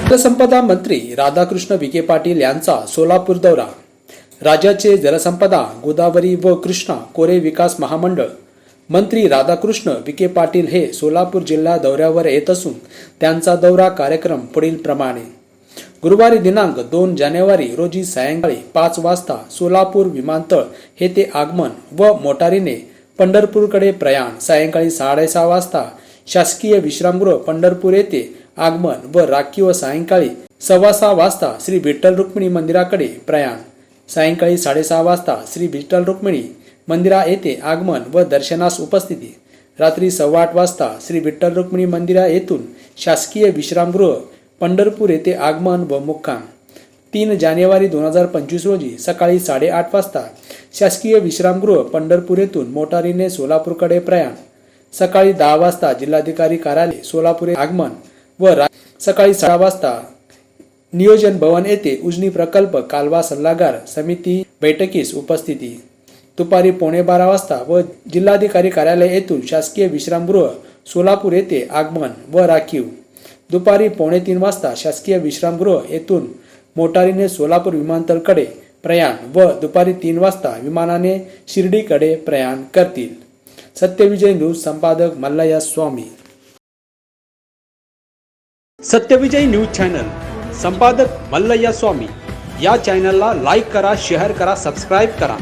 जलसंपदा मंत्री राधाकृष्ण विखे पाटील यांचा सोलापूर दौरा। राज्याचे जलसंपदा, गोदावरी व कृष्णा कोरे विकास महामंडळ मंत्री राधाकृष्ण विखे पाटील हे सोलापूर जिल्हा दौऱ्यावर येत असून त्यांचा दौरा कार्यक्रम पुढील प्रमाणे: गुरुवारी दिनांक 2 जानेवारी रोजी सायंकाळी 5 वाजता सोलापूर विमानतळ येथे आगमन व मोटारीने पंढरपूरकडे प्रयाण। सायंकाळी 6:30 वाजता शासकीय विश्रामगृह पंढरपूर येथे आगमन व राखीव सायंकाळी 6:15 वाजता श्री विठ्ठल रुक्मिणी मंदिराकडे प्रयाण। सायंकाळी 6:30 वाजता श्री विठ्ठल रुक्मिणी मंदिरा येथे आगमन व दर्शनास उपस्थिती। रात्री 8:15 वाजता श्री विठ्ठल रुक्मिणी मंदिरा येथून शासकीय विश्रामगृह पंढरपूर येथे आगमन व मुक्काम। 3 जानेवारी 2025 रोजी सकाळी 8:30 वाजता शासकीय विश्रामगृह पंढरपूर येथून मोटारीने सोलापूरकडे प्रयाण। सकाळी 10 वाजता जिल्हाधिकारी कार्यालय सोलापूर आगमन व सकाळी 6 वाजता नियोजन भवन येथे उजनी प्रकल्प कालवा सल्लागार समिती बैठकीस उपस्थिती। दुपारी 11:15 वाजता व जिल्हाधिकारी कार्यालय येथून शासकीय विश्रामगृह सोलापूर येथे आगमन व राखीव। दुपारी 2:45 वाजता शासकीय विश्रामगृह येथून मोटारीने सोलापूर विमानतळकडे प्रयाण व दुपारी 3 वाजता विमानाने शिर्डीकडे प्रयाण करतील। सत्यविजय न्यूज संपादक मल्लय्या स्वामी। सत्यविजय न्यूज चॅनल संपादक मल्लय्या स्वामी या चॅनलला लाईक करा, शेअर करा, सबस्क्राईब करा।